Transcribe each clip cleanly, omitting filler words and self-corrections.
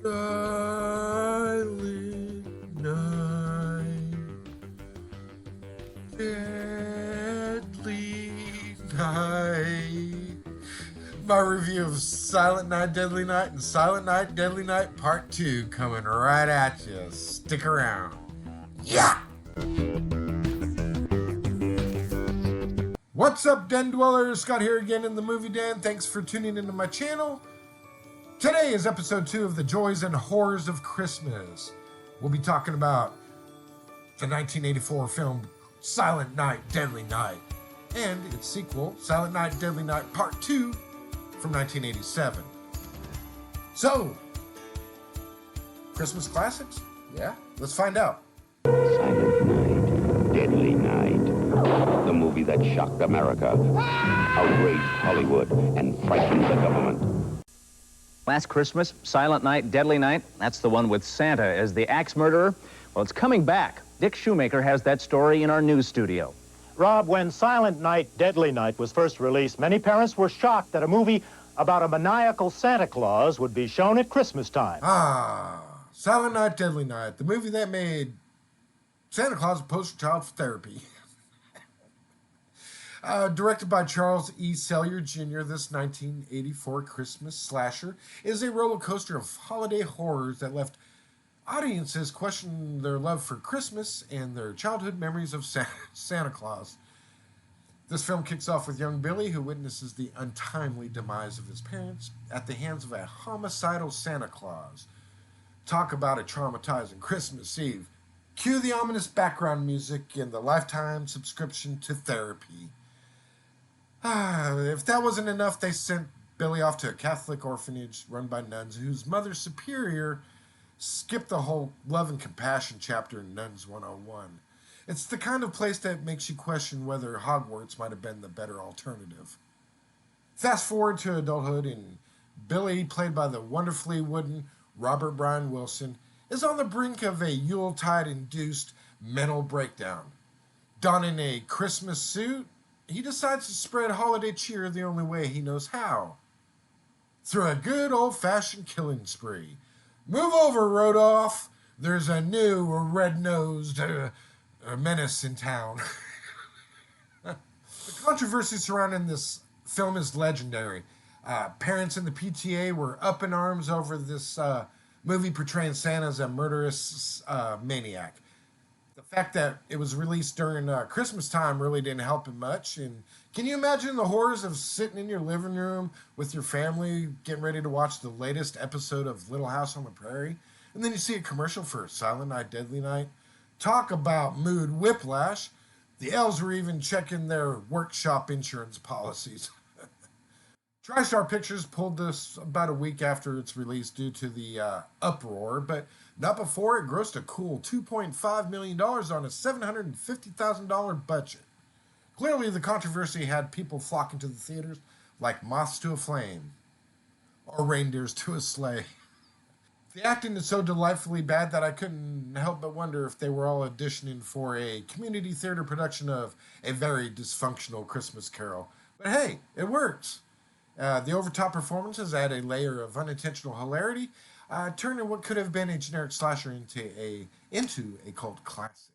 Silent night, deadly night. My review of Silent Night, Deadly Night and Silent Night, Deadly Night Part 2 coming right at you. Stick around. Yeah! What's up, Den Dwellers? Scott here again in the Movie Den. Thanks for tuning into my channel. Today is episode 2 of the Joys and Horrors of Christmas. We'll be talking about the 1984 film Silent Night, Deadly Night and its sequel, Silent Night, Deadly Night Part 2 from 1987. So, Christmas classics? Yeah, let's find out. Silent Night, Deadly Night. The movie that shocked America, outraged Hollywood, and frightened the government. Last Christmas, Silent Night, Deadly Night, that's the one with Santa as the axe murderer. Well, it's coming back. Dick Shoemaker has that story in our news studio. Rob, when Silent Night, Deadly Night was first released, many parents were shocked that a movie about a maniacal Santa Claus would be shown at Christmas time. Silent Night, Deadly Night, the movie that made Santa Claus a poster child for therapy. Directed by Charles E. Sellier Jr., this 1984 Christmas slasher is a roller coaster of holiday horrors that left audiences questioning their love for Christmas and their childhood memories of Santa Claus. This film kicks off with young Billy, who witnesses the untimely demise of his parents at the hands of a homicidal Santa Claus. Talk about a traumatizing Christmas Eve. Cue the ominous background music and the lifetime subscription to therapy. If that wasn't enough, they sent Billy off to a Catholic orphanage run by nuns whose Mother Superior skipped the whole love and compassion chapter in Nuns 101. It's the kind of place that makes you question whether Hogwarts might have been the better alternative. Fast forward to adulthood, and Billy, played by the wonderfully wooden Robert Brian Wilson, is on the brink of a Yuletide-induced mental breakdown. Donning a Christmas suit, he decides to spread holiday cheer the only way he knows how. Through a good old-fashioned killing spree. Move over, Rodolph. There's a new red-nosed menace in town. The controversy surrounding this film is legendary. Parents in the PTA were up in arms over this movie portraying Santa as a murderous maniac. The fact that it was released during Christmas time really didn't help it much. And can you imagine the horrors of sitting in your living room with your family getting ready to watch the latest episode of Little House on the Prairie? And then you see a commercial for Silent Night, Deadly Night. Talk about mood whiplash. The elves were even checking their workshop insurance policies. TriStar Pictures pulled this about a week after its release due to the uproar, but not before it grossed a cool $2.5 million on a $750,000 budget. Clearly, the controversy had people flocking to the theaters like moths to a flame, or reindeers to a sleigh. The acting is so delightfully bad that I couldn't help but wonder if they were all auditioning for a community theater production of a very dysfunctional Christmas Carol. But hey, it works. The overtop performances add a layer of unintentional hilarity, turning what could have been a generic slasher into a cult classic.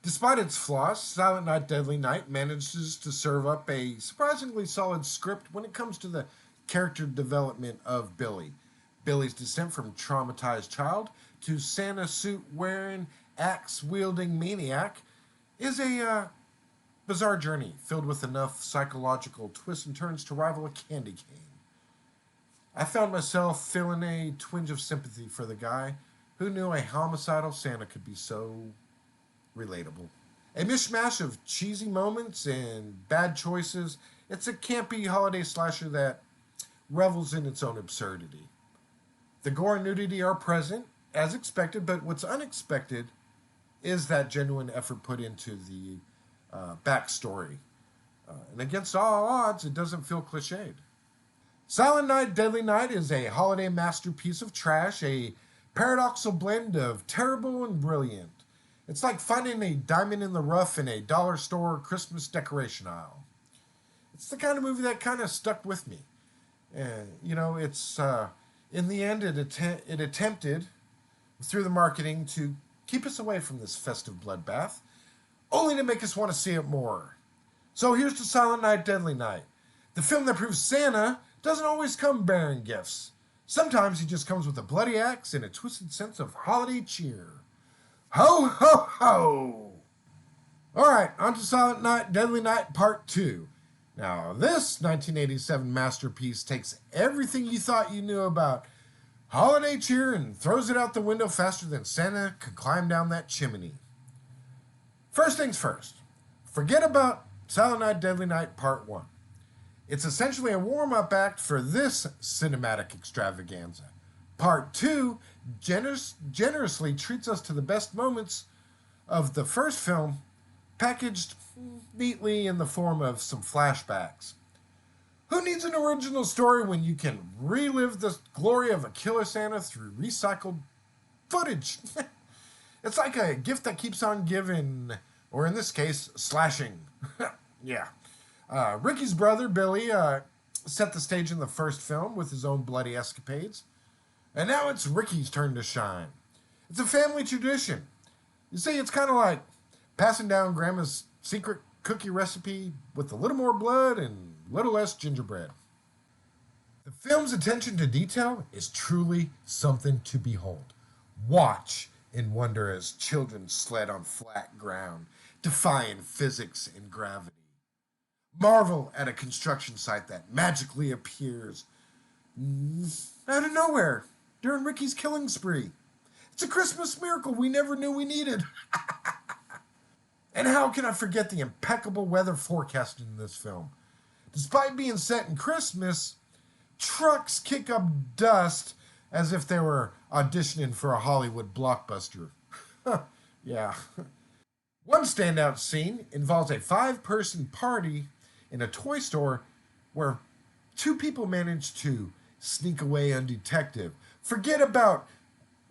Despite its flaws, Silent Night, Deadly Night manages to serve up a surprisingly solid script when it comes to the character development of Billy. Billy's descent from traumatized child to Santa suit-wearing, axe-wielding maniac is a bizarre journey filled with enough psychological twists and turns to rival a candy cane. I found myself feeling a twinge of sympathy for the guy who knew a homicidal Santa could be so relatable. A mishmash of cheesy moments and bad choices, it's a campy holiday slasher that revels in its own absurdity. The gore and nudity are present, as expected, but what's unexpected is that genuine effort put into the backstory. And against all odds, it doesn't feel cliched. Silent Night, Deadly Night is a holiday masterpiece of trash, a paradoxical blend of terrible and brilliant. It's like finding a diamond in the rough in a dollar store Christmas decoration aisle. It's the kind of movie that kind of stuck with me. It's In the end, it attempted, through the marketing, to keep us away from this festive bloodbath, only to make us want to see it more. So here's to Silent Night, Deadly Night, the film that proves Santa doesn't always come bearing gifts. Sometimes he just comes with a bloody axe and a twisted sense of holiday cheer. Ho, ho, ho! All right, on to Silent Night, Deadly Night Part 2. Now, this 1987 masterpiece takes everything you thought you knew about holiday cheer and throws it out the window faster than Santa could climb down that chimney. First things first, forget about Silent Night, Deadly Night Part 1. It's essentially a warm-up act for this cinematic extravaganza. Part 2 generously treats us to the best moments of the first film, packaged neatly in the form of some flashbacks. Who needs an original story when you can relive the glory of a killer Santa through recycled footage? It's like a gift that keeps on giving, or in this case, slashing. Yeah. Ricky's brother, Billy, set the stage in the first film with his own bloody escapades. And now it's Ricky's turn to shine. It's a family tradition. You see, it's kind of like passing down Grandma's secret cookie recipe with a little more blood and a little less gingerbread. The film's attention to detail is truly something to behold. Watch and wonder as children sled on flat ground, defying physics and gravity. Marvel at a construction site that magically appears out of nowhere during Ricky's killing spree. It's a Christmas miracle we never knew we needed. And how can I forget the impeccable weather forecast in this film? Despite being set in Christmas, trucks kick up dust as if they were auditioning for a Hollywood blockbuster. Yeah. One standout scene involves a 5-person party in a toy store where 2 people manage to sneak away undetected. Forget about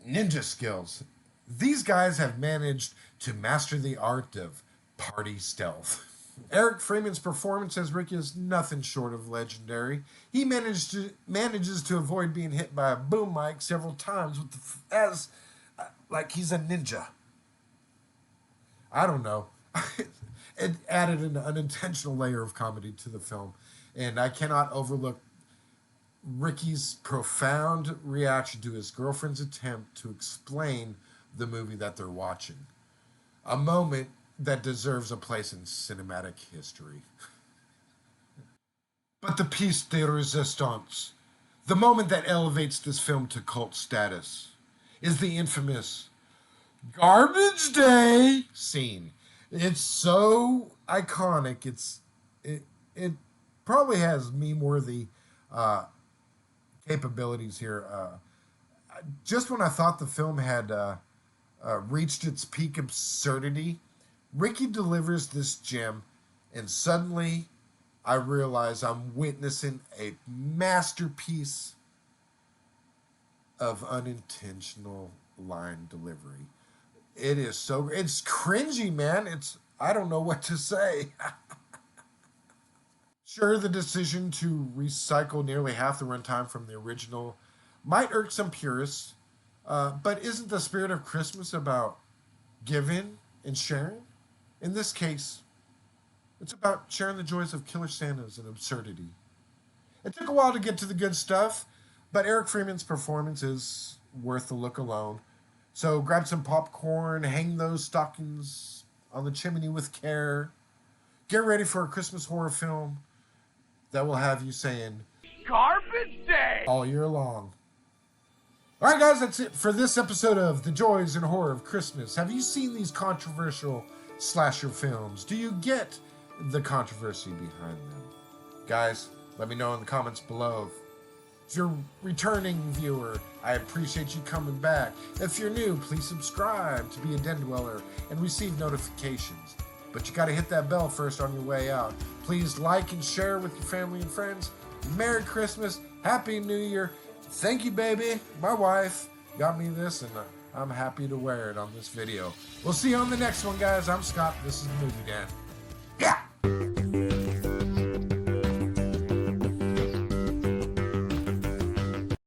ninja skills. These guys have managed to master the art of party stealth. Eric Freeman's performance as Ricky is nothing short of legendary. He manages to avoid being hit by a boom mic several times like he's a ninja. I don't know. It added an unintentional layer of comedy to the film, and I cannot overlook Ricky's profound reaction to his girlfriend's attempt to explain the movie that they're watching. A moment that deserves a place in cinematic history. But the piece de resistance, the moment that elevates this film to cult status, is the infamous Garbage Day scene. It's so iconic. It probably has meme-worthy capabilities here. Just when I thought the film had reached its peak absurdity, Ricky delivers this gem, and suddenly I realize I'm witnessing a masterpiece of unintentional line delivery. It is so, it's cringy, man. I don't know what to say. Sure, the decision to recycle nearly half the runtime from the original might irk some purists, but isn't the spirit of Christmas about giving and sharing? In this case, it's about sharing the joys of killer Santas and absurdity. It took a while to get to the good stuff, but Eric Freeman's performance is worth the look alone. So grab some popcorn, hang those stockings on the chimney with care. Get ready for a Christmas horror film that will have you saying, "Garbage Day!" all year long. All right, guys, that's it for this episode of The Joys and Horror of Christmas. Have you seen these controversial slasher films? Do you get the controversy behind them? Guys, let me know in the comments below. If you're a returning viewer, I appreciate you coming back. If you're new, please subscribe to be a Den Dweller and receive notifications. But you gotta hit that bell first on your way out. Please like and share with your family and friends. Merry Christmas, Happy New Year. Thank you, baby. My wife got me this, and I'm happy to wear it on this video. We'll see you on the next one, guys. I'm Scott. This is Movie Dan.